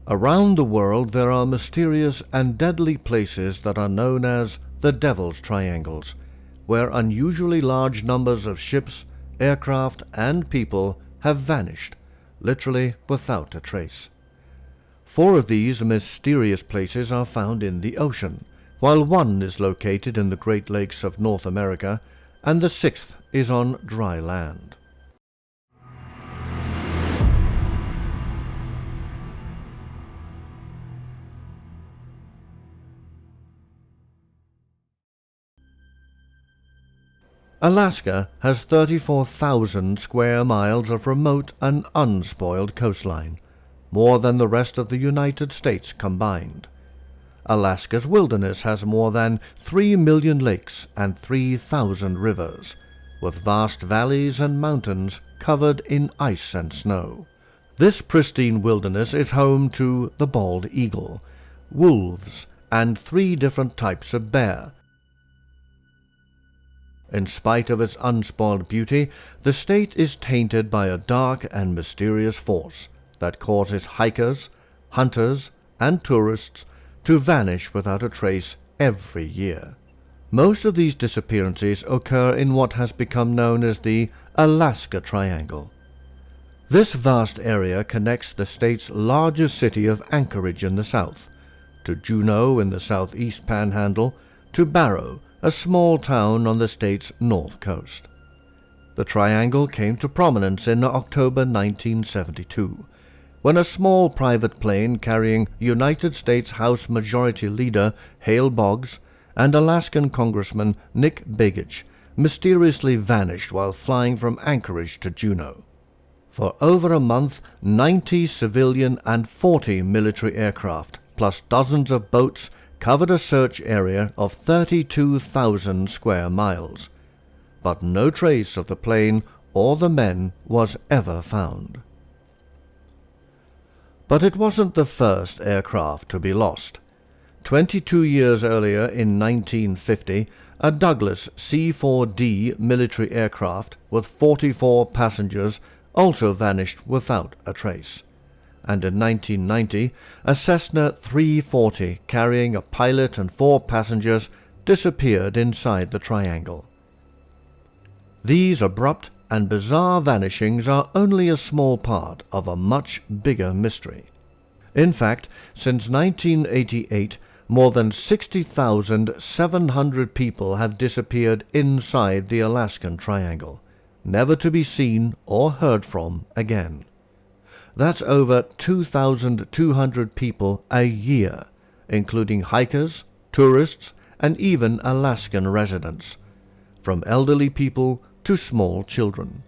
Around the world there are mysterious and deadly places that are known as the Devil's Triangles, where unusually large numbers of ships, aircraft, and people have vanished, literally without a trace. 4 of these mysterious places are found in the ocean, while 1 is located in the Great Lakes of North America, and the 6th is on dry land. Alaska has 34,000 square miles of remote and unspoiled coastline, more than the rest of the United States combined. Alaska's wilderness has more than 3 million lakes and 3,000 rivers, with vast valleys and mountains covered in ice and snow. This pristine wilderness is home to the bald eagle, wolves, and 3 different types of bear. In spite of its unspoiled beauty, the state is tainted by a dark and mysterious force that causes hikers, hunters, and tourists to vanish without a trace every year. Most of these disappearances occur in what has become known as the Alaska Triangle. This vast area connects the state's largest city of Anchorage in the south, to Juneau in the southeast panhandle, to Barrow, a small town on the state's north coast. The triangle came to prominence in October 1972, when a small private plane carrying United States House Majority Leader Hale Boggs and Alaskan Congressman Nick Begich mysteriously vanished while flying from Anchorage to Juneau. For over a month, 90 civilian and 40 military aircraft, plus dozens of boats, covered a search area of 32,000 square miles, but no trace of the plane or the men was ever found. But it wasn't the first aircraft to be lost. 22 years earlier, in 1950, a Douglas C-4D military aircraft with 44 passengers also vanished without a trace. And in 1990, a Cessna 340 carrying a pilot and 4 passengers disappeared inside the triangle. These abrupt and bizarre vanishings are only a small part of a much bigger mystery. In fact, since 1988, more than 60,700 people have disappeared inside the Alaskan Triangle, never to be seen or heard from again. That's over 2,200 people a year, including hikers, tourists, and even Alaskan residents, from elderly people to small children.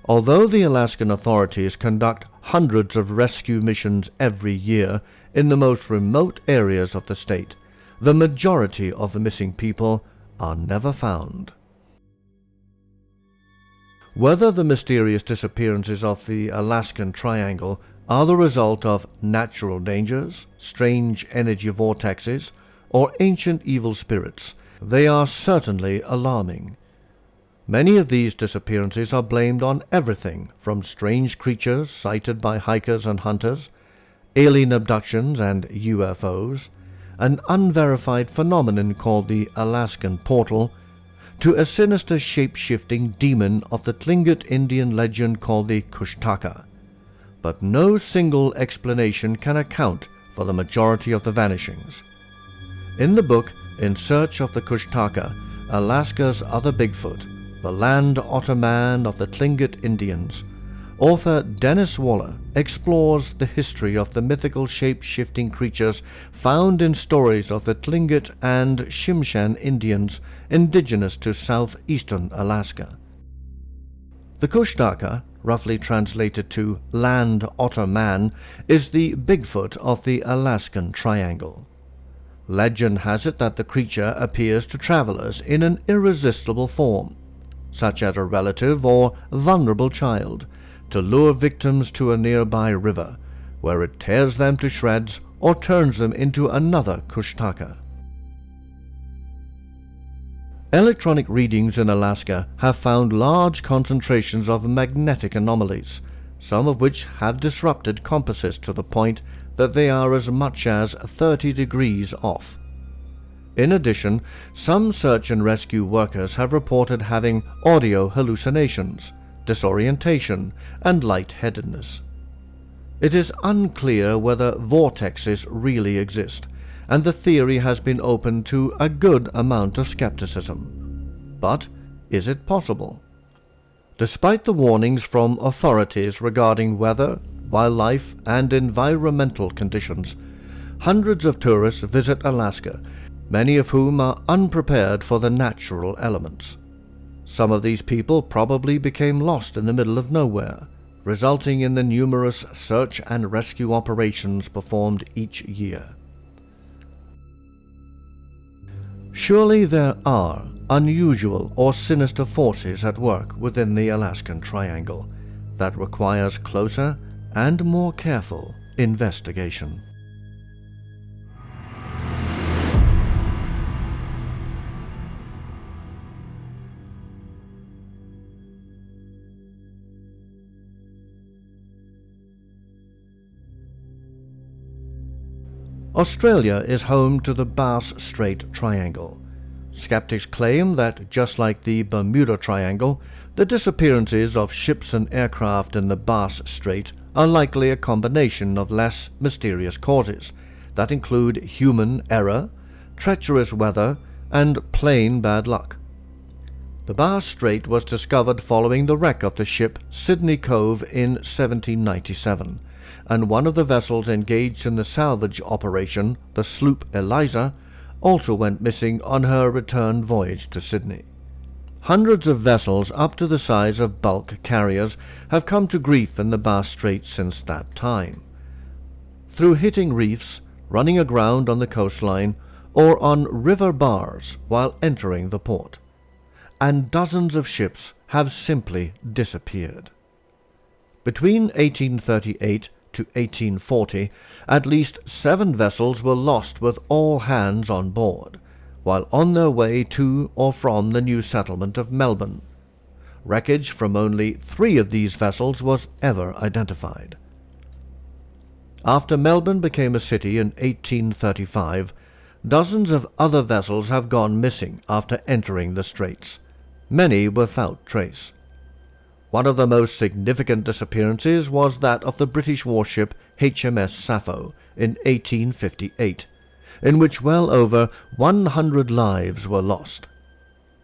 Although the Alaskan authorities conduct hundreds of rescue missions every year in the most remote areas of the state, the majority of the missing people are never found. Whether the mysterious disappearances of the Alaskan Triangle are the result of natural dangers, strange energy vortexes, or ancient evil spirits, they are certainly alarming. Many of these disappearances are blamed on everything from strange creatures sighted by hikers and hunters, alien abductions and UFOs, an unverified phenomenon called the Alaskan Portal, to a sinister shape-shifting demon of the Tlingit Indian legend called the Kushtaka. But no single explanation can account for the majority of the vanishings. In the book In Search of the Kushtaka, Alaska's Other Bigfoot, the Land Otter Man of the Tlingit Indians, author Dennis Waller explores the history of the mythical shape-shifting creatures found in stories of the Tlingit and Tsimshian Indians indigenous to southeastern Alaska. The Kushtaka, roughly translated to Land Otter Man, is the Bigfoot of the Alaskan Triangle. Legend has it that the creature appears to travelers in an irresistible form, such as a relative or vulnerable child, to lure victims to a nearby river, where it tears them to shreds or turns them into another Kushtaka. Electronic readings in Alaska have found large concentrations of magnetic anomalies, some of which have disrupted compasses to the point that they are as much as 30 degrees off. In addition, some search and rescue workers have reported having audio hallucinations, disorientation, and lightheadedness. It is unclear whether vortexes really exist, and the theory has been open to a good amount of skepticism. But is it possible? Despite the warnings from authorities regarding weather, wildlife, and environmental conditions, hundreds of tourists visit Alaska, many of whom are unprepared for the natural elements. Some of these people probably became lost in the middle of nowhere, resulting in the numerous search and rescue operations performed each year. Surely there are unusual or sinister forces at work within the Alaskan Triangle that requires closer and more careful investigation. Australia is home to the Bass Strait Triangle. Skeptics claim that, just like the Bermuda Triangle, the disappearances of ships and aircraft in the Bass Strait are likely a combination of less mysterious causes that include human error, treacherous weather, and plain bad luck. The Bass Strait was discovered following the wreck of the ship Sydney Cove in 1797, and one of the vessels engaged in the salvage operation, the sloop Eliza, also went missing on her return voyage to Sydney. Hundreds of vessels up to the size of bulk carriers have come to grief in the Bass Strait since that time. Through hitting reefs, running aground on the coastline, or on river bars while entering the port. And dozens of ships have simply disappeared. Between 1838 to 1840, at least 7 vessels were lost with all hands on board, while on their way to or from the new settlement of Melbourne. Wreckage from only 3 of these vessels was ever identified. After Melbourne became a city in 1835, dozens of other vessels have gone missing after entering the straits, many without trace. One of the most significant disappearances was that of the British warship HMS Sappho in 1858, in which well over 100 lives were lost.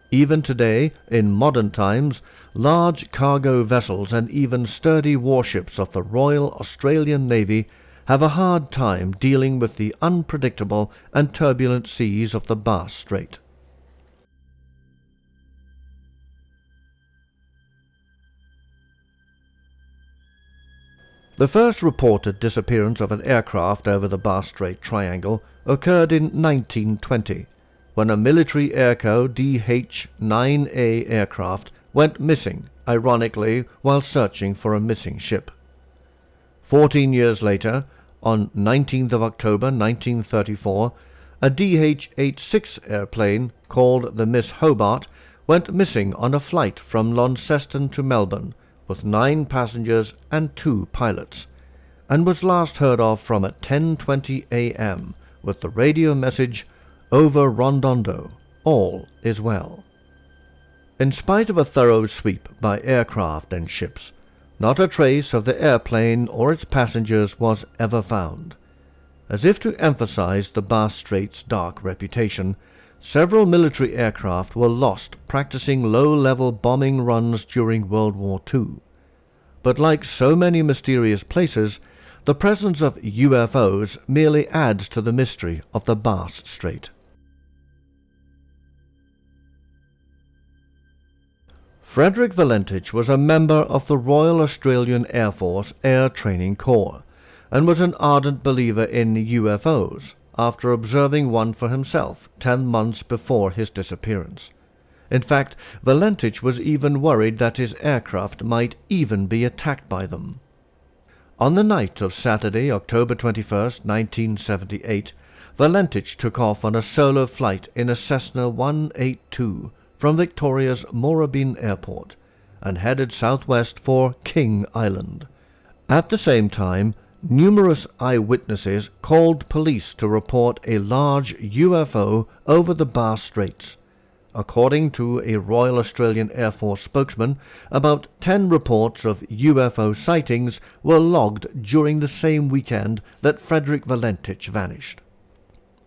Even today, in modern times, large cargo vessels and even sturdy warships of the Royal Australian Navy have a hard time dealing with the unpredictable and turbulent seas of the Bass Strait. The first reported disappearance of an aircraft over the Bass Strait Triangle occurred in 1920, when a military Airco DH-9A aircraft went missing, ironically, while searching for a missing ship. 14 years later, on 19th of October 1934, a DH-86 airplane called the Miss Hobart went missing on a flight from Launceston to Melbourne, with 9 passengers and 2 pilots, and was last heard of from at 10:20 a.m. with the radio message, "Over Rondondo, all is well." In spite of a thorough sweep by aircraft and ships, not a trace of the airplane or its passengers was ever found. As if to emphasize the Bass Strait's dark reputation, several military aircraft were lost practicing low-level bombing runs during World War II. But like so many mysterious places, the presence of UFOs merely adds to the mystery of the Bass Strait. Frederick Valentich was a member of the Royal Australian Air Force Air Training Corps, and was an ardent believer in UFOs, after observing one for himself 10 months before his disappearance. In fact, Valentich was even worried that his aircraft might even be attacked by them. On the night of Saturday, October 21, 1978, Valentich took off on a solo flight in a Cessna 182 from Victoria's Moorabbin Airport and headed southwest for King Island, At the same time, numerous eyewitnesses called police to report a large UFO over the Bass Straits. According to a Royal Australian Air Force spokesman, about 10 reports of UFO sightings were logged during the same weekend that Frederick Valentich vanished.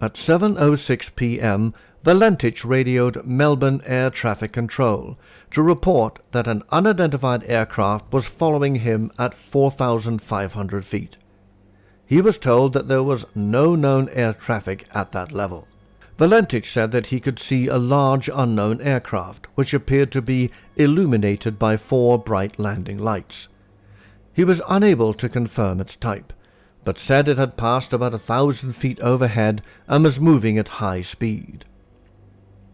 At 7:06 p.m., Valentich radioed Melbourne Air Traffic Control to report that an unidentified aircraft was following him at 4,500 feet. He was told that there was no known air traffic at that level. Valentich said that he could see a large unknown aircraft, which appeared to be illuminated by 4 bright landing lights. He was unable to confirm its type, but said it had passed about 1,000 feet overhead and was moving at high speed.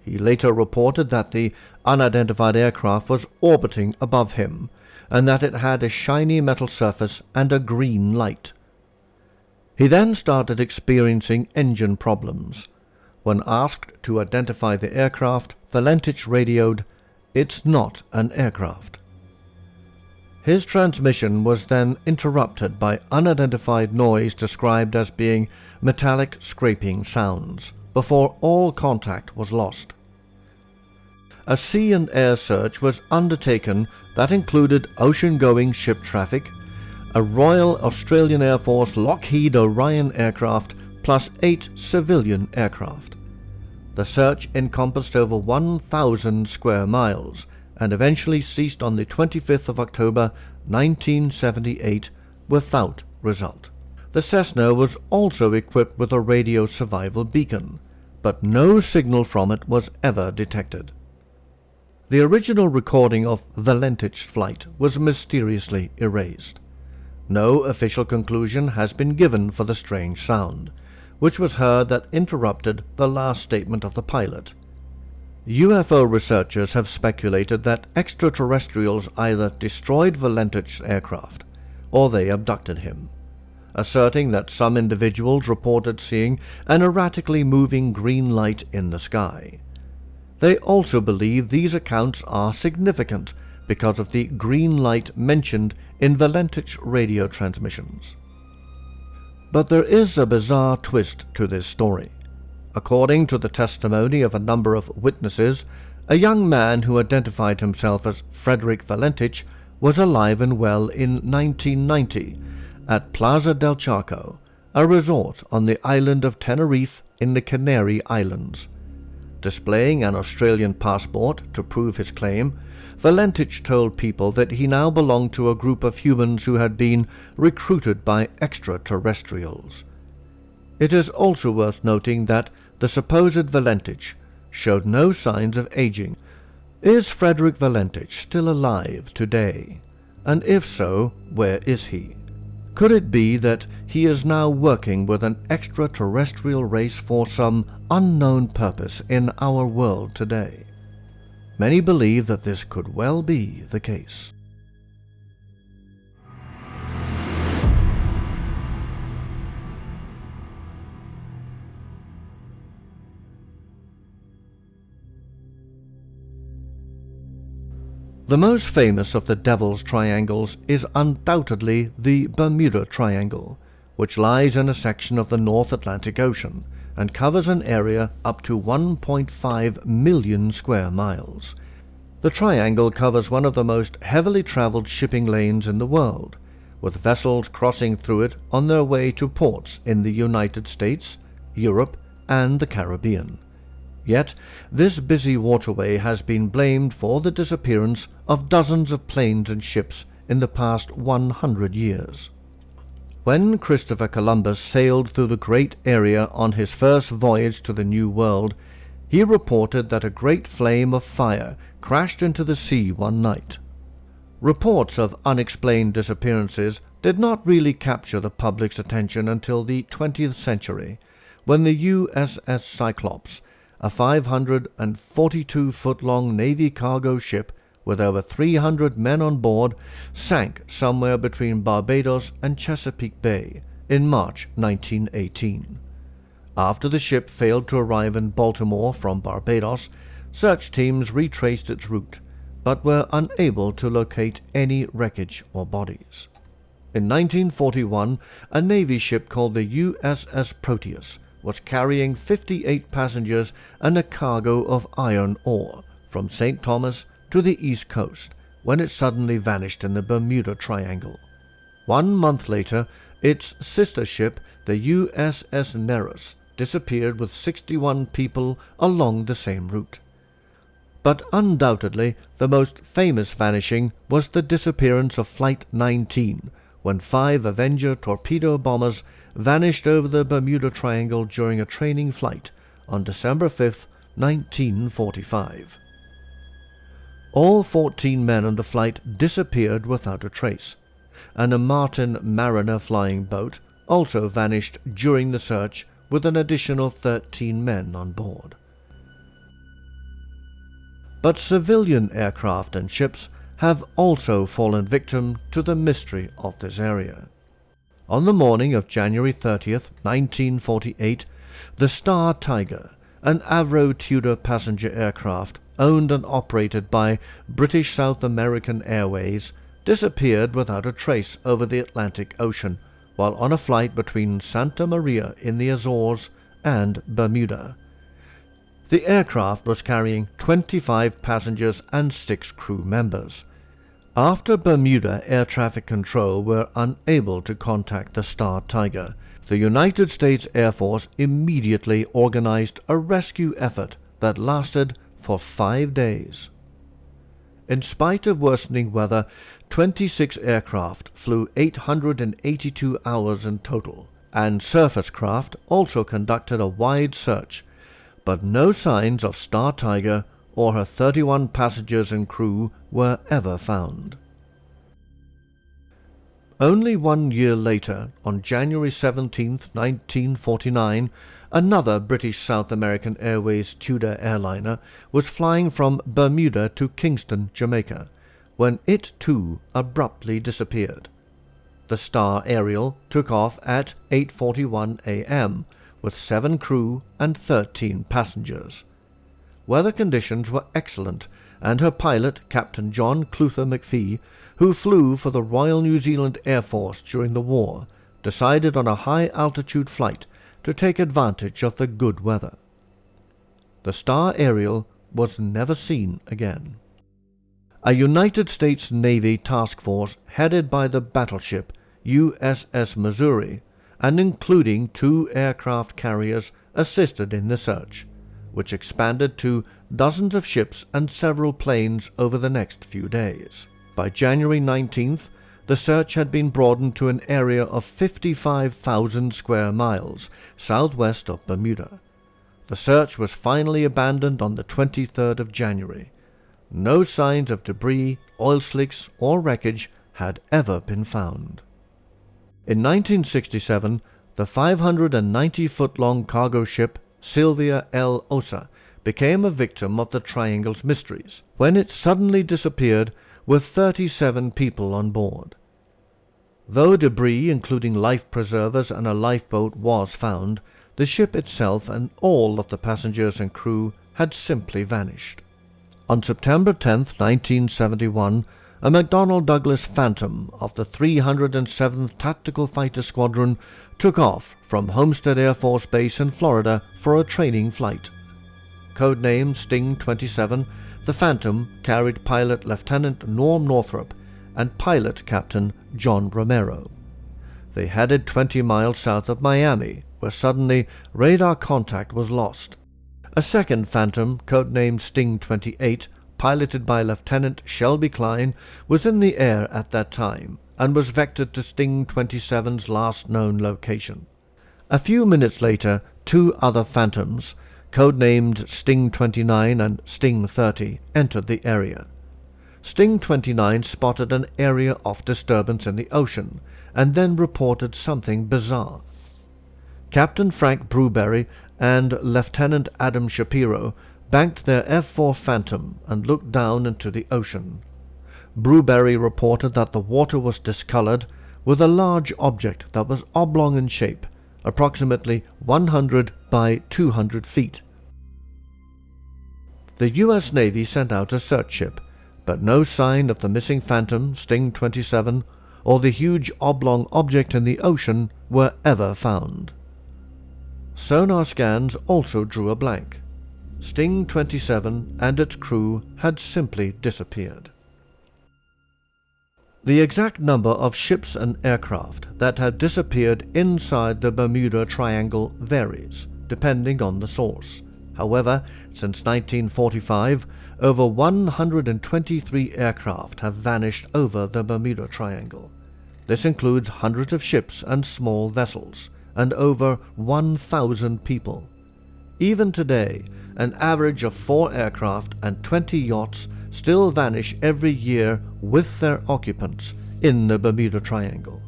He later reported that the unidentified aircraft was orbiting above him, and that it had a shiny metal surface and a green light. He then started experiencing engine problems. When asked to identify the aircraft, Valentich radioed, "It's not an aircraft." His transmission was then interrupted by unidentified noise described as being metallic scraping sounds, before all contact was lost. A sea and air search was undertaken that included ocean-going ship traffic, a Royal Australian Air Force Lockheed Orion aircraft, plus 8 civilian aircraft. The search encompassed over 1,000 square miles and eventually ceased on the 25th of October 1978 without result. The Cessna was also equipped with a radio survival beacon, but no signal from it was ever detected. The original recording of Valentich's flight was mysteriously erased. No official conclusion has been given for the strange sound, which was heard that interrupted the last statement of the pilot. UFO researchers have speculated that extraterrestrials either destroyed Valentich's aircraft or they abducted him, asserting that some individuals reported seeing an erratically moving green light in the sky. They also believe these accounts are significant because of the green light mentioned in Valentich's radio transmissions. But there is a bizarre twist to this story. According to the testimony of a number of witnesses, a young man who identified himself as Frederick Valentich was alive and well in 1990 at Plaza del Charco, a resort on the island of Tenerife in the Canary Islands. Displaying an Australian passport to prove his claim, Valentich told people that he now belonged to a group of humans who had been recruited by extraterrestrials. It is also worth noting that the supposed Valentich showed no signs of aging. Is Frederick Valentich still alive today? And if so, where is he? Could it be that he is now working with an extraterrestrial race for some unknown purpose in our world today? Many believe that this could well be the case. The most famous of the Devil's Triangles is undoubtedly the Bermuda Triangle, which lies in a section of the North Atlantic Ocean and covers an area up to 1.5 million square miles. The triangle covers one of the most heavily traveled shipping lanes in the world, with vessels crossing through it on their way to ports in the United States, Europe, and the Caribbean. Yet, this busy waterway has been blamed for the disappearance of dozens of planes and ships in the past 100 years. When Christopher Columbus sailed through the great area on his first voyage to the New World, he reported that a great flame of fire crashed into the sea one night. Reports of unexplained disappearances did not really capture the public's attention until the 20th century, when the USS Cyclops, a 542-foot-long Navy cargo ship with over 300 men on board, sank somewhere between Barbados and Chesapeake Bay in March 1918. After the ship failed to arrive in Baltimore from Barbados, search teams retraced its route, but were unable to locate any wreckage or bodies. In 1941, a Navy ship called the USS Proteus was carrying 58 passengers and a cargo of iron ore from St. Thomas to the East Coast when it suddenly vanished in the Bermuda Triangle. 1 month later, its sister ship, the USS Nereus, disappeared with 61 people along the same route. But undoubtedly, the most famous vanishing was the disappearance of Flight 19, when 5 Avenger torpedo bombers vanished over the Bermuda Triangle during a training flight on December 5, 1945. All 14 men on the flight disappeared without a trace, and a Martin Mariner flying boat also vanished during the search with an additional 13 men on board. But civilian aircraft and ships have also fallen victim to the mystery of this area. On the morning of January 30th, 1948, the Star Tiger, an Avro Tudor passenger aircraft owned and operated by British South American Airways, disappeared without a trace over the Atlantic Ocean while on a flight between Santa Maria in the Azores and Bermuda. The aircraft was carrying 25 passengers and 6 crew members. After Bermuda Air Traffic Control were unable to contact the Star Tiger, the United States Air Force immediately organized a rescue effort that lasted for 5 days. In spite of worsening weather, 26 aircraft flew 882 hours in total, and surface craft also conducted a wide search, but no signs of Star Tiger or her 31 passengers and crew were ever found. Only 1 year later, on January 17, 1949, another British South American Airways Tudor airliner was flying from Bermuda to Kingston, Jamaica, when it too abruptly disappeared. The Star Ariel took off at 8:41 a.m. with 7 crew and 13 passengers. Weather conditions were excellent, and her pilot, Captain John Clutha McPhee, who flew for the Royal New Zealand Air Force during the war, decided on a high-altitude flight to take advantage of the good weather. The Star Ariel was never seen again. A United States Navy task force headed by the battleship USS Missouri and including 2 aircraft carriers assisted in the search, which expanded to dozens of ships and several planes over the next few days. By January 19th, the search had been broadened to an area of 55,000 square miles southwest of Bermuda. The search was finally abandoned on the 23rd of January. No signs of debris, oil slicks, or wreckage had ever been found. In 1967, the 590-foot-long cargo ship Sylvia L. Osa became a victim of the Triangle's mysteries when it suddenly disappeared with 37 people on board. Though debris, including life preservers and a lifeboat, was found, the ship itself and all of the passengers and crew had simply vanished. On September 10, 1971, a McDonnell Douglas Phantom of the 307th Tactical Fighter Squadron took off from Homestead Air Force Base in Florida for a training flight. Codenamed Sting 27, the Phantom carried pilot Lieutenant Norm Northrup and pilot Captain John Romero. They headed 20 miles south of Miami, where suddenly radar contact was lost. A second Phantom, codenamed Sting 28, piloted by Lieutenant Shelby Klein, was in the air at that time and was vectored to Sting 27's last known location. A few minutes later, 2 other Phantoms, codenamed Sting 29 and Sting 30, entered the area. Sting 29 spotted an area of disturbance in the ocean and then reported something bizarre. Captain Frank Brewberry and Lieutenant Adam Shapiro banked their F-4 Phantom and looked down into the ocean. Brewberry reported that the water was discolored with a large object that was oblong in shape, approximately 100 by 200 feet. The U.S. Navy sent out a search ship, but no sign of the missing Phantom, Sting 27, or the huge oblong object in the ocean were ever found. Sonar scans also drew a blank. Sting 27 and its crew had simply disappeared. The exact number of ships and aircraft that had disappeared inside the Bermuda Triangle varies, depending on the source. However, since 1945, over 123 aircraft have vanished over the Bermuda Triangle. This includes hundreds of ships and small vessels, and over 1,000 people. Even today, an average of 4 aircraft and 20 yachts still vanish every year with their occupants in the Bermuda Triangle.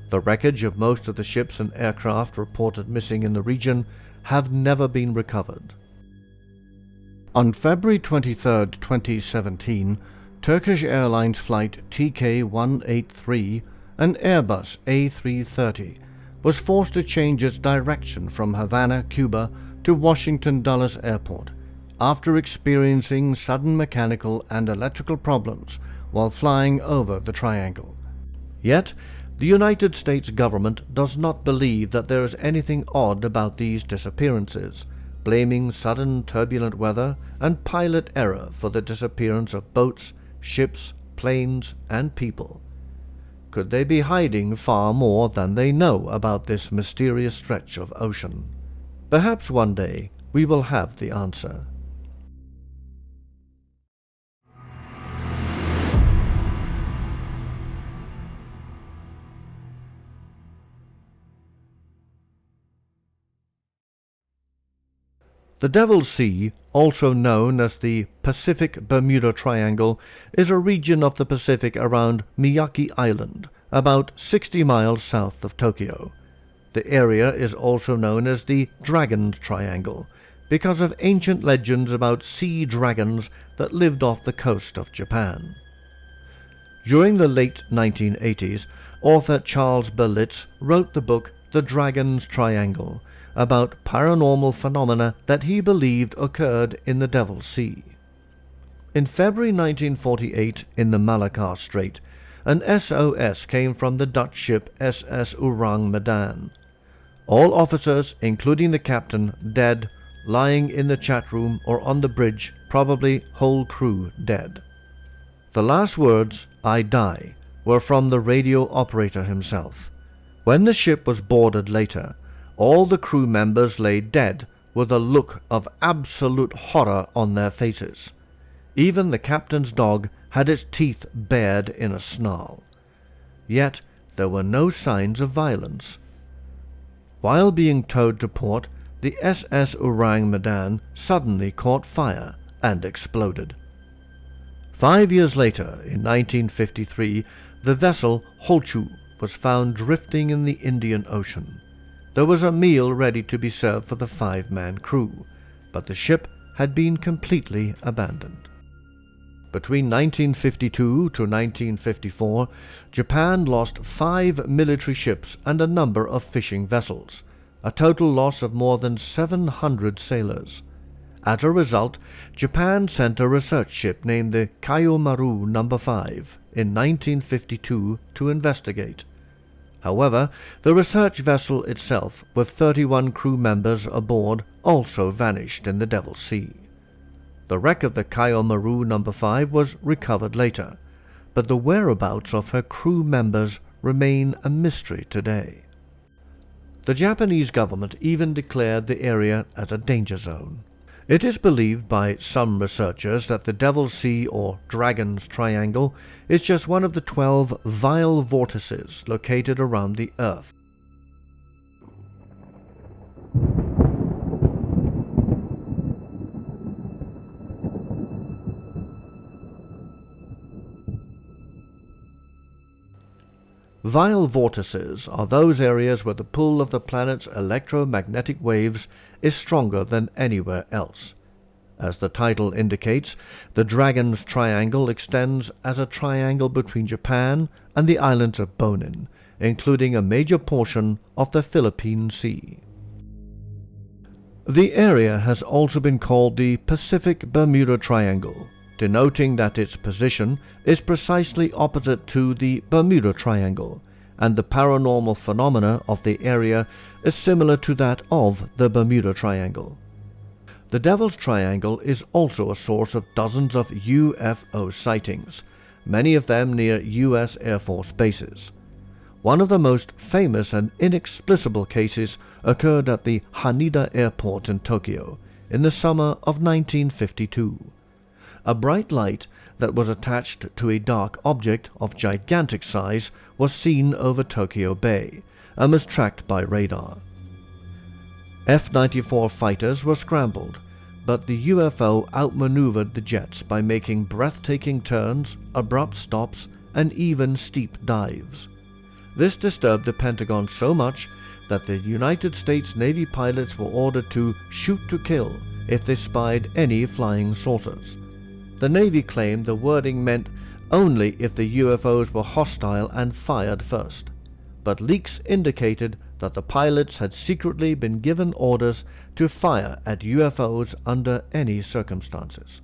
The wreckage of most of the ships and aircraft reported missing in the region have never been recovered. On February 23, 2017, Turkish Airlines flight TK-183, an Airbus A330, was forced to change its direction from Havana, Cuba to Washington Dulles Airport after experiencing sudden mechanical and electrical problems while flying over the triangle. Yet, the United States government does not believe that there is anything odd about these disappearances, blaming sudden turbulent weather and pilot error for the disappearance of boats, ships, planes, and people. Could they be hiding far more than they know about this mysterious stretch of ocean? Perhaps one day we will have the answer. The Devil's Sea, also known as the Pacific Bermuda Triangle, is a region of the Pacific around Miyake Island, about 60 miles south of Tokyo. The area is also known as the Dragon's Triangle, because of ancient legends about sea dragons that lived off the coast of Japan. During the late 1980s, author Charles Berlitz wrote the book The Dragon's Triangle, about paranormal phenomena that he believed occurred in the Devil's Sea. In February 1948, in the Malacca Strait, an SOS came from the Dutch ship SS Orang Medan. All officers, including the captain, dead, lying in the chat room or on the bridge, probably whole crew dead. The last words, "I die," were from the radio operator himself. When the ship was boarded later, all the crew members lay dead with a look of absolute horror on their faces. Even the captain's dog had its teeth bared in a snarl. Yet there were no signs of violence. While being towed to port, the SS Orang Medan suddenly caught fire and exploded. 5 years later, in 1953, the vessel Holchu was found drifting in the Indian Ocean. There was a meal ready to be served for the 5-man crew, but the ship had been completely abandoned. Between 1952 to 1954, Japan lost 5 military ships and a number of fishing vessels, a total loss of more than 700 sailors. As a result, Japan sent a research ship named the Kaiomaru No. 5 in 1952 to investigate. However, the research vessel itself, with 31 crew members aboard, also vanished in the Devil's Sea. The wreck of the Kaiomaru No. 5 was recovered later, but the whereabouts of her crew members remain a mystery today. The Japanese government even declared the area as a danger zone. It is believed by some researchers that the Devil's Sea, or Dragon's Triangle, is just one of the 12 vile vortices located around the Earth. Vile vortices are those areas where the pull of the planet's electromagnetic waves is stronger than anywhere else. As the title indicates, the Dragon's Triangle extends as a triangle between Japan and the islands of Bonin, including a major portion of the Philippine Sea. The area has also been called the Pacific Bermuda Triangle, denoting that its position is precisely opposite to the Bermuda Triangle, and the paranormal phenomena of the area is similar to that of the Bermuda Triangle. The Devil's Triangle is also a source of dozens of UFO sightings, many of them near U.S. Air Force bases. One of the most famous and inexplicable cases occurred at the Haneda Airport in Tokyo in the summer of 1952. A bright light that was attached to a dark object of gigantic size was seen over Tokyo Bay and was tracked by radar. F-94 fighters were scrambled, but the UFO outmaneuvered the jets by making breathtaking turns, abrupt stops, and even steep dives. This disturbed the Pentagon so much that the United States Navy pilots were ordered to shoot to kill if they spied any flying saucers. The Navy claimed the wording meant only if the UFOs were hostile and fired first, but leaks indicated that the pilots had secretly been given orders to fire at UFOs under any circumstances.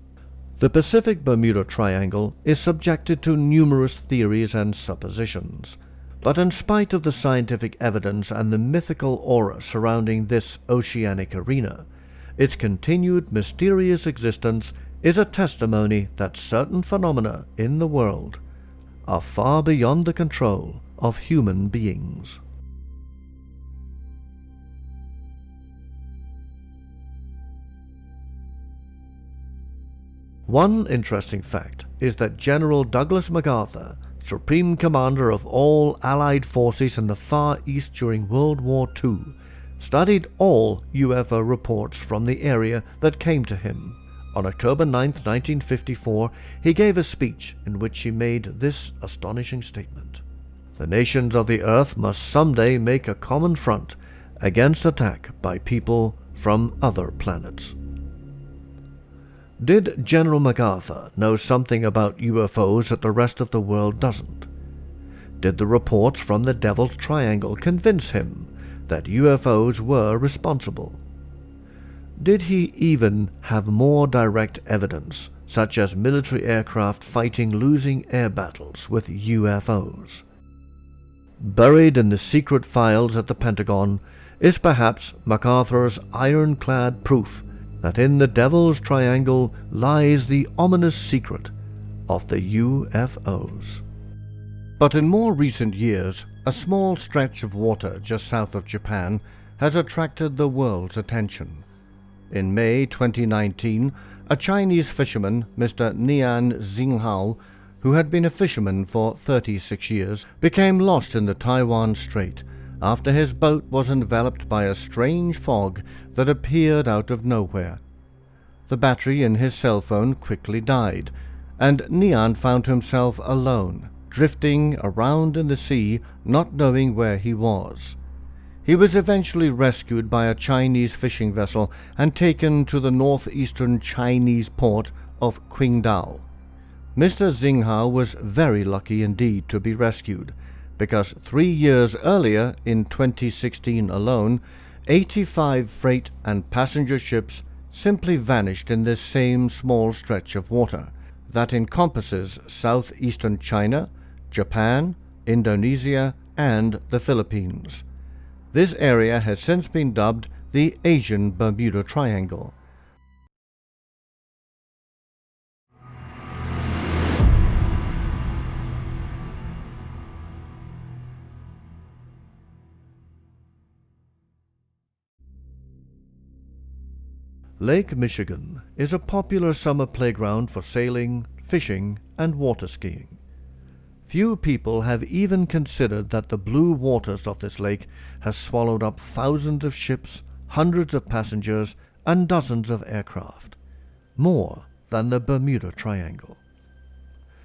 The Pacific Bermuda Triangle is subjected to numerous theories and suppositions, but in spite of the scientific evidence and the mythical aura surrounding this oceanic arena, its continued mysterious existence is a testimony that certain phenomena in the world are far beyond the control of human beings. One interesting fact is that General Douglas MacArthur, Supreme Commander of all Allied forces in the Far East during World War II, studied all UFO reports from the area that came to him. On October 9, 1954, he gave a speech in which he made this astonishing statement: "The nations of the earth must someday make a common front against attack by people from other planets." Did General MacArthur know something about UFOs that the rest of the world doesn't? Did the reports from the Devil's Triangle convince him that UFOs were responsible? Did he even have more direct evidence, such as military aircraft fighting losing air battles with UFOs? Buried in the secret files at the Pentagon is perhaps MacArthur's ironclad proof that in the Devil's Triangle lies the ominous secret of the UFOs. But in more recent years, a small stretch of water just south of Japan has attracted the world's attention. In May 2019, a Chinese fisherman, Mr. Nian Xinghao, who had been a fisherman for 36 years, became lost in the Taiwan Strait after his boat was enveloped by a strange fog that appeared out of nowhere. The battery in his cell phone quickly died, and Nian found himself alone, drifting around in the sea, not knowing where he was. He was eventually rescued by a Chinese fishing vessel and taken to the northeastern Chinese port of Qingdao. Mr. Xinghao was very lucky indeed to be rescued, because 3 years earlier, in 2016 alone, 85 freight and passenger ships simply vanished in this same small stretch of water that encompasses southeastern China, Japan, Indonesia, and the Philippines. This area has since been dubbed the Asian Bermuda Triangle. Lake Michigan is a popular summer playground for sailing, fishing, and water skiing. Few people have even considered that the blue waters of this lake has swallowed up thousands of ships, hundreds of passengers, and dozens of aircraft, more than the Bermuda Triangle.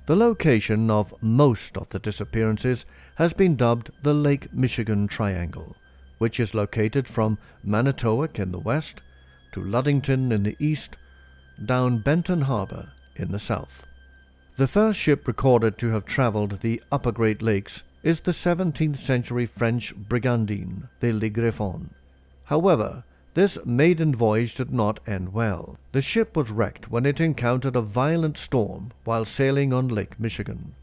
The location of most of the disappearances has been dubbed the Lake Michigan Triangle, which is located from Manitowoc in the west to Ludington in the east, down Benton Harbor in the south. The first ship recorded to have traveled the upper Great Lakes is the 17th century French brigantine, the Le Griffon. However, This maiden voyage did not end well. The ship was wrecked when it encountered a violent storm while sailing on Lake Michigan.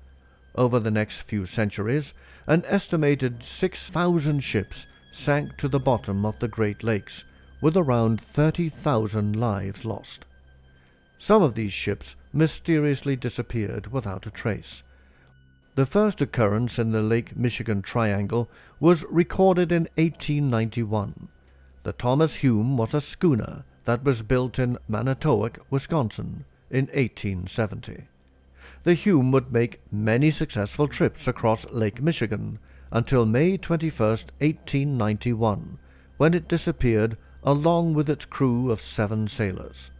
Over the next few centuries, an estimated 6,000 ships sank to the bottom of the Great Lakes, with around 30,000 lives lost. Some of these ships mysteriously disappeared without a trace. The first occurrence in the Lake Michigan Triangle was recorded in 1891. The Thomas Hume was a schooner that was built in Manitowoc, Wisconsin, in 1870. The Hume would make many successful trips across Lake Michigan until May 21, 1891, when it disappeared along with its crew of 7 sailors.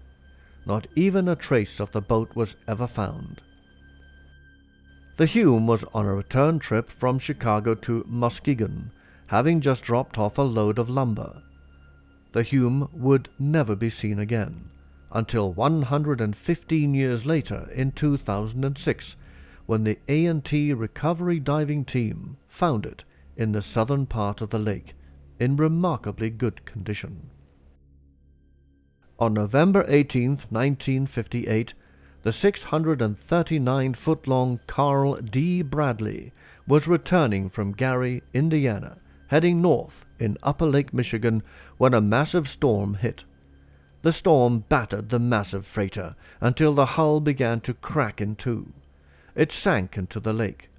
Not even a trace of the boat was ever found. The Hume was on a return trip from Chicago to Muskegon, having just dropped off a load of lumber. The Hume would never be seen again, until 115 years later in 2006, when the A&T Recovery Diving Team found it in the southern part of the lake in remarkably good condition. On November 18, 1958, the 639-foot-long Carl D. Bradley was returning from Gary, Indiana, heading north in Upper Lake Michigan when a massive storm hit. The storm battered the massive freighter until the hull began to crack in two. It sank into the lake.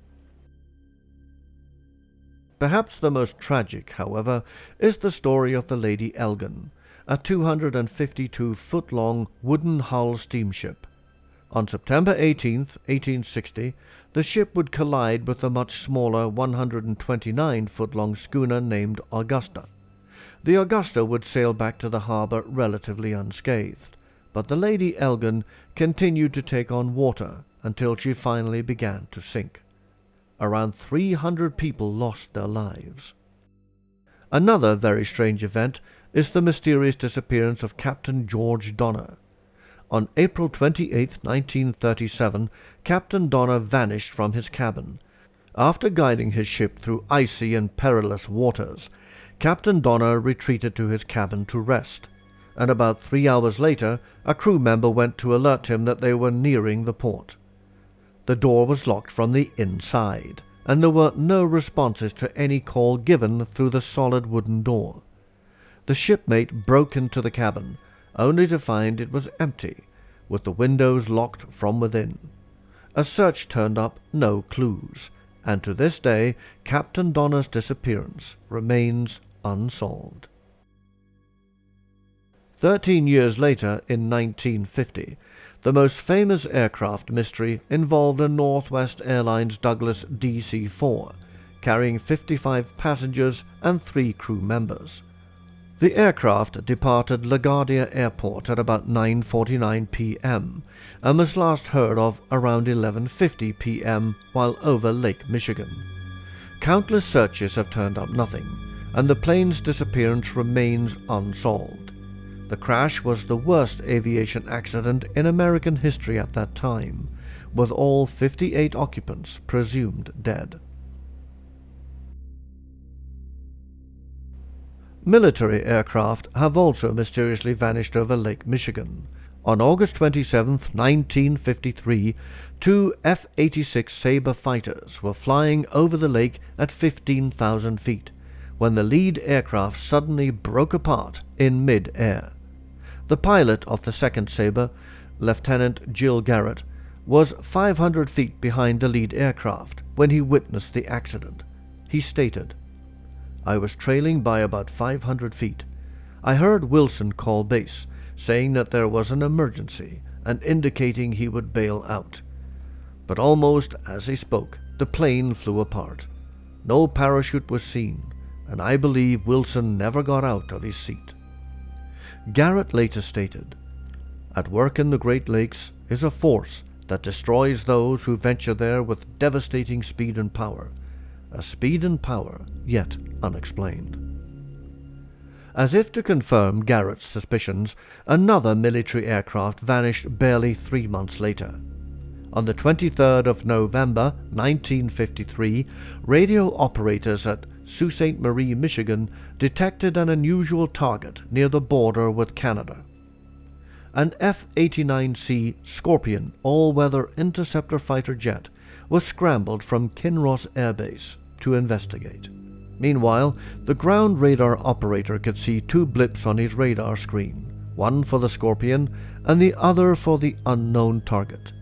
Perhaps the most tragic, however, is the story of the Lady Elgin, a 252-foot-long wooden-hull steamship. On September 18, 1860, the ship would collide with a much smaller 129-foot-long schooner named Augusta. The Augusta would sail back to the harbor relatively unscathed, but the Lady Elgin continued to take on water until she finally began to sink. Around 300 people lost their lives. Another very strange event is the mysterious disappearance of Captain George Donner. On April 28, 1937, Captain Donner vanished from his cabin. After guiding his ship through icy and perilous waters, Captain Donner retreated to his cabin to rest, and about 3 hours later a crew member went to alert him that they were nearing the port. The door was locked from the inside, and there were no responses to any call given through the solid wooden door. The shipmate broke into the cabin, only to find it was empty, with the windows locked from within. A search turned up no clues, and to this day Captain Donner's disappearance remains unsolved. 13 years later, in 1950, the most famous aircraft mystery involved a Northwest Airlines Douglas DC-4, carrying 55 passengers and 3 crew members. The aircraft departed LaGuardia Airport at about 9:49 p.m. and was last heard of around 11:50 p.m. while over Lake Michigan. Countless searches have turned up nothing, and the plane's disappearance remains unsolved. The crash was the worst aviation accident in American history at that time, with all 58 occupants presumed dead. Military aircraft have also mysteriously vanished over Lake Michigan. On August 27, 1953, 2 F-86 Sabre fighters were flying over the lake at 15,000 feet, when the lead aircraft suddenly broke apart in mid-air. The pilot of the second Sabre, Lieutenant Jill Garrett, was 500 feet behind the lead aircraft when he witnessed the accident. He stated, "I was trailing by about 500 feet. I heard Wilson call base, saying that there was an emergency and indicating he would bail out. But almost as he spoke, the plane flew apart. No parachute was seen, and I believe Wilson never got out of his seat." Garrett later stated, "At work in the Great Lakes is a force that destroys those who venture there with devastating speed and power, a speed and power yet unexplained." As if to confirm Garrett's suspicions, another military aircraft vanished barely 3 months later. On the 23rd of November 1953, radio operators at Sault Ste. Marie, Michigan, detected an unusual target near the border with Canada. An F-89C Scorpion all-weather interceptor fighter jet was scrambled from Kinross Air Base to investigate. Meanwhile, the ground radar operator could see two blips on his radar screen, one for the Scorpion and the other for the unknown target.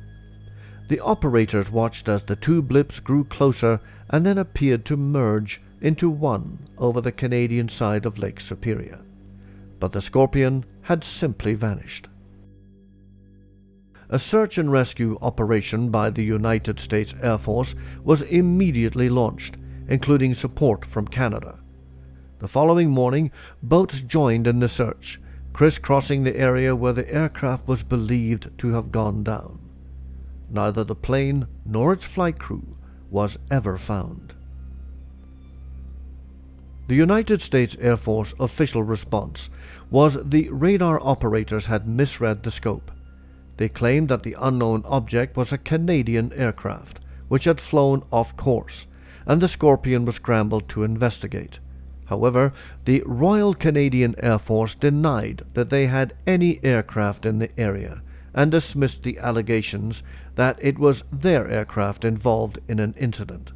The operators watched as the two blips grew closer and then appeared to merge into one over the Canadian side of Lake Superior. But the Scorpion had simply vanished. A search and rescue operation by the United States Air Force was immediately launched, including support from Canada. The following morning, boats joined in the search, crisscrossing the area where the aircraft was believed to have gone down. Neither the plane nor its flight crew was ever found. The United States Air Force official response was the radar operators had misread the scope. They claimed that the unknown object was a Canadian aircraft, which had flown off course, and the Scorpion was scrambled to investigate. However, the Royal Canadian Air Force denied that they had any aircraft in the area and dismissed the allegations that it was their aircraft involved in an incident.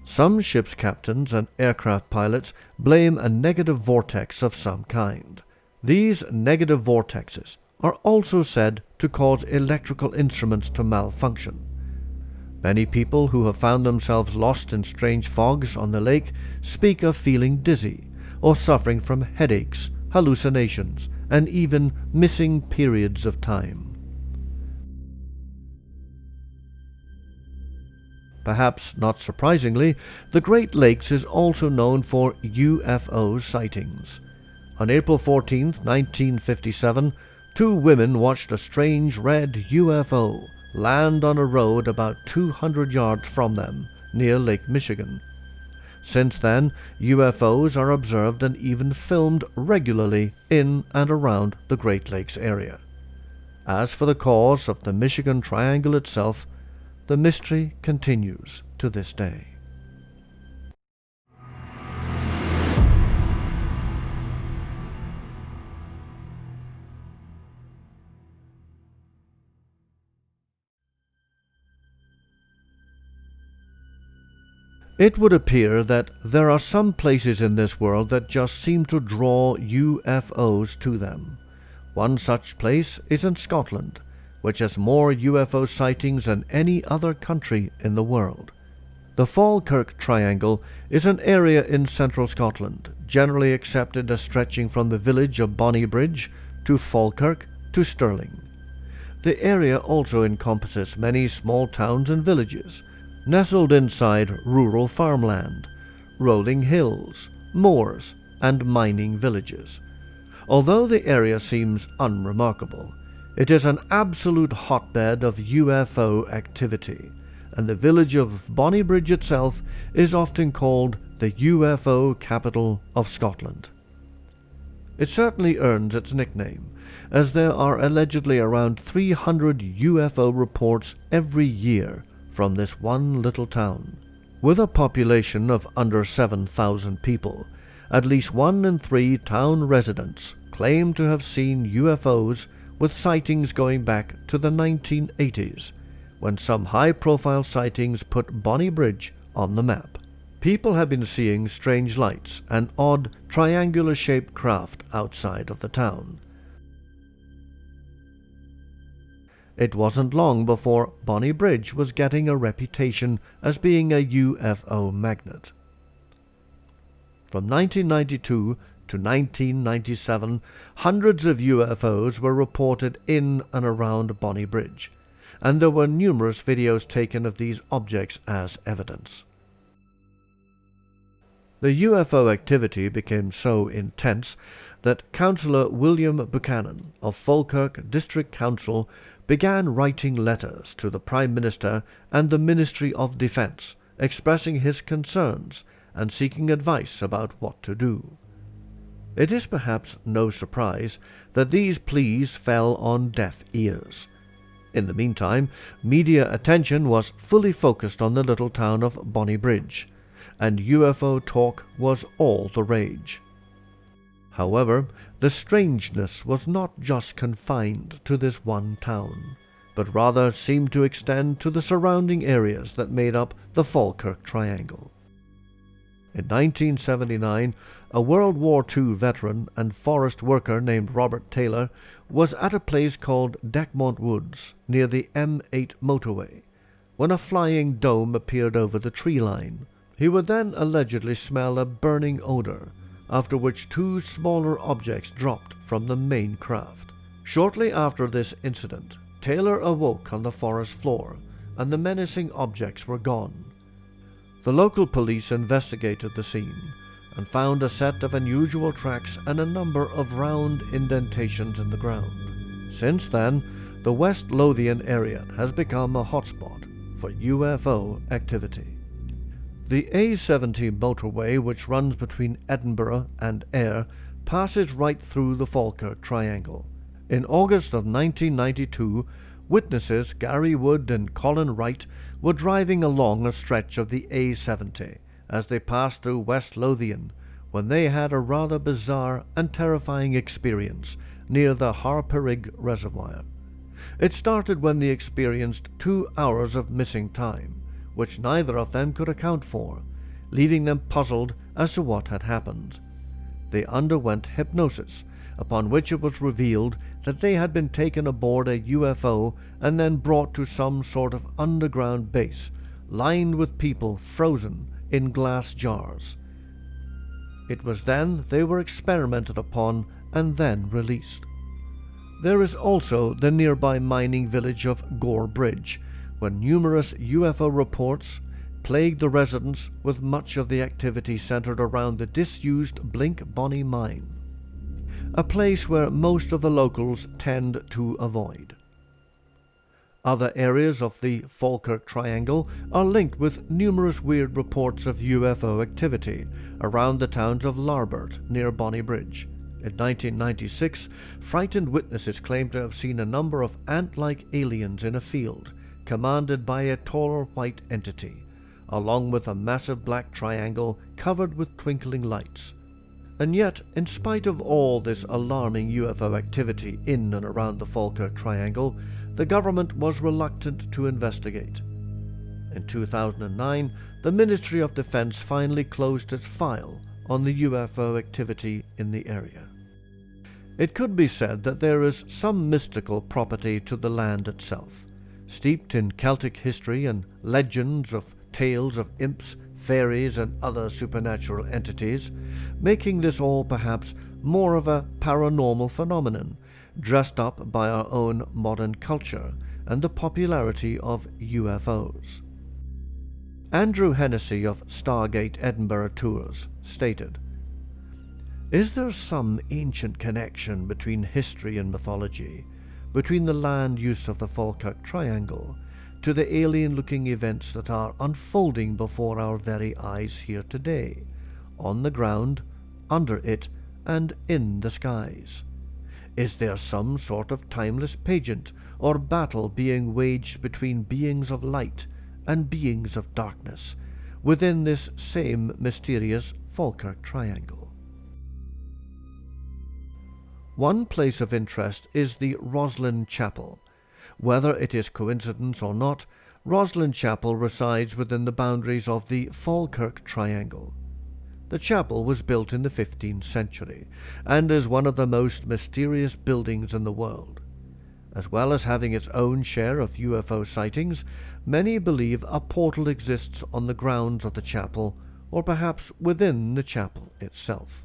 Some ship's captains and aircraft pilots blame a negative vortex of some kind. These negative vortexes are also said to cause electrical instruments to malfunction. Many people who have found themselves lost in strange fogs on the lake speak of feeling dizzy or suffering from headaches, hallucinations, and even missing periods of time. Perhaps not surprisingly, the Great Lakes is also known for UFO sightings. On April 14, 1957, two women watched a strange red UFO land on a road about 200 yards from them, near Lake Michigan. Since then, UFOs are observed and even filmed regularly in and around the Great Lakes area. As for the cause of the Michigan Triangle itself, the mystery continues to this day. It would appear that there are some places in this world that just seem to draw UFOs to them. One such place is in Scotland, which has more UFO sightings than any other country in the world. The Falkirk Triangle is an area in central Scotland, generally accepted as stretching from the village of Bonnybridge to Falkirk to Stirling. The area also encompasses many small towns and villages, nestled inside rural farmland, rolling hills, moors, and mining villages. Although the area seems unremarkable, it is an absolute hotbed of UFO activity, and the village of Bonnybridge itself is often called the UFO capital of Scotland. It certainly earns its nickname, as there are allegedly around 300 UFO reports every year from this one little town. With a population of under 7,000 people, at least 1 in 3 town residents claim to have seen UFOs, with sightings going back to the 1980s, when some high-profile sightings put Bonnybridge on the map. People have been seeing strange lights and odd triangular-shaped craft outside of the town. It wasn't long before Bonnybridge was getting a reputation as being a UFO magnet. From 1992 to 1997, hundreds of UFOs were reported in and around Bonnybridge, and there were numerous videos taken of these objects as evidence. The UFO activity became so intense that Councillor William Buchanan of Falkirk District Council began writing letters to the Prime Minister and the Ministry of Defence, expressing his concerns and seeking advice about what to do. It is perhaps no surprise that these pleas fell on deaf ears. In the meantime, media attention was fully focused on the little town of Bonnybridge, and UFO talk was all the rage. However, the strangeness was not just confined to this one town, but rather seemed to extend to the surrounding areas that made up the Falkirk Triangle. In 1979, a World War II veteran and forest worker named Robert Taylor was at a place called Deckmont Woods near the M8 motorway when a flying dome appeared over the tree line. He would then allegedly smell a burning odor, after which two smaller objects dropped from the main craft. Shortly after this incident, Taylor awoke on the forest floor, and the menacing objects were gone. The local police investigated the scene and found a set of unusual tracks and a number of round indentations in the ground. Since then, the West Lothian area has become a hotspot for UFO activity. The A70 motorway, which runs between Edinburgh and Ayr, passes right through the Falkirk Triangle. In August of 1992, witnesses Gary Wood and Colin Wright were driving along a stretch of the A70 as they passed through West Lothian when they had a rather bizarre and terrifying experience near the Harperig Reservoir. It started when they experienced 2 hours of missing time, which neither of them could account for, leaving them puzzled as to what had happened. They underwent hypnosis, upon which it was revealed that they had been taken aboard a UFO and then brought to some sort of underground base, lined with people frozen in glass jars. It was then they were experimented upon and then released. There is also the nearby mining village of Gore Bridge, where numerous UFO reports plagued the residents, with much of the activity centered around the disused Blink Bonnie mine, a place where most of the locals tend to avoid. Other areas of the Falkirk Triangle are linked with numerous weird reports of UFO activity around the towns of Larbert near Bonnybridge. In 1996, frightened witnesses claimed to have seen a number of ant-like aliens in a field, commanded by a taller white entity, along with a massive black triangle covered with twinkling lights. And yet, in spite of all this alarming UFO activity in and around the Falkirk Triangle, the government was reluctant to investigate. In 2009, the Ministry of Defense finally closed its file on the UFO activity in the area. It could be said that there is some mystical property to the land itself, steeped in Celtic history and legends of tales of imps, fairies, and other supernatural entities, making this all perhaps more of a paranormal phenomenon, dressed up by our own modern culture and the popularity of UFOs. Andrew Hennessy of Stargate Edinburgh Tours stated, "Is there some ancient connection between history and mythology, between the land use of the Falkirk Triangle, to the alien-looking events that are unfolding before our very eyes here today, on the ground, under it, and in the skies? Is there some sort of timeless pageant or battle being waged between beings of light and beings of darkness within this same mysterious Falkirk Triangle?" One place of interest is the Roslin Chapel. Whether it is coincidence or not, Roslin Chapel resides within the boundaries of the Falkirk Triangle. The chapel was built in the 15th century and is one of the most mysterious buildings in the world. As well as having its own share of UFO sightings, many believe a portal exists on the grounds of the chapel, or perhaps within the chapel itself.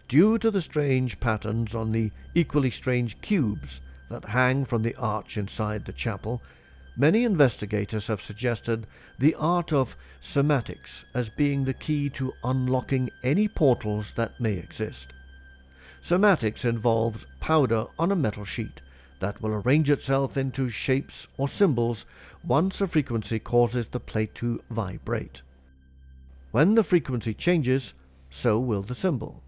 Due to the strange patterns on the equally strange cubes that hang from the arch inside the chapel, many investigators have suggested the art of somatics as being the key to unlocking any portals that may exist. Somatics involves powder on a metal sheet that will arrange itself into shapes or symbols once a frequency causes the plate to vibrate. When the frequency changes, so will the symbol.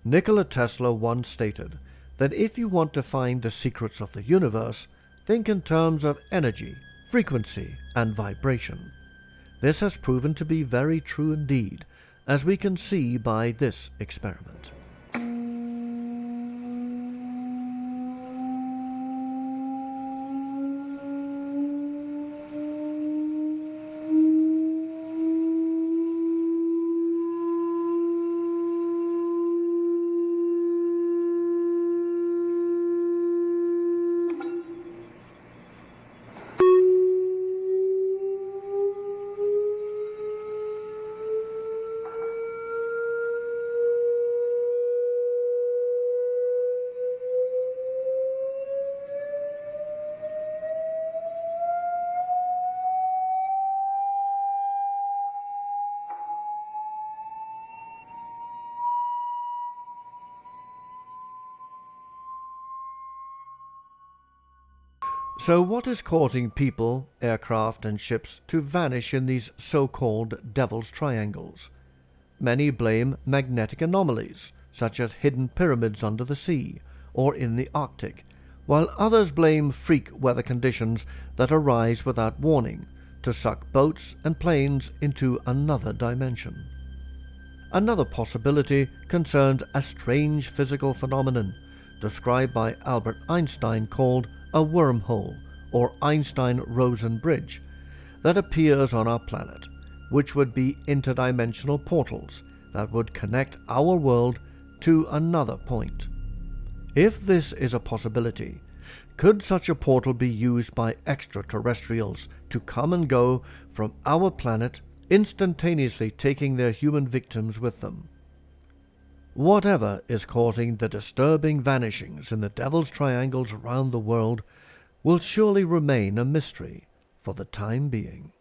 Nikola Tesla once stated that if you want to find the secrets of the universe, think in terms of energy, frequency, and vibration. This has proven to be very true indeed, as we can see by this experiment. So what is causing people, aircraft and ships to vanish in these so-called Devil's Triangles? Many blame magnetic anomalies, such as hidden pyramids under the sea or in the Arctic, while others blame freak weather conditions that arise without warning to suck boats and planes into another dimension. Another possibility concerns a strange physical phenomenon described by Albert Einstein called a wormhole or Einstein-Rosen bridge that appears on our planet, which would be interdimensional portals that would connect our world to another point. If this is a possibility, could such a portal be used by extraterrestrials to come and go from our planet, instantaneously taking their human victims with them? Whatever is causing the disturbing vanishings in the Devil's Triangles around the world will surely remain a mystery for the time being.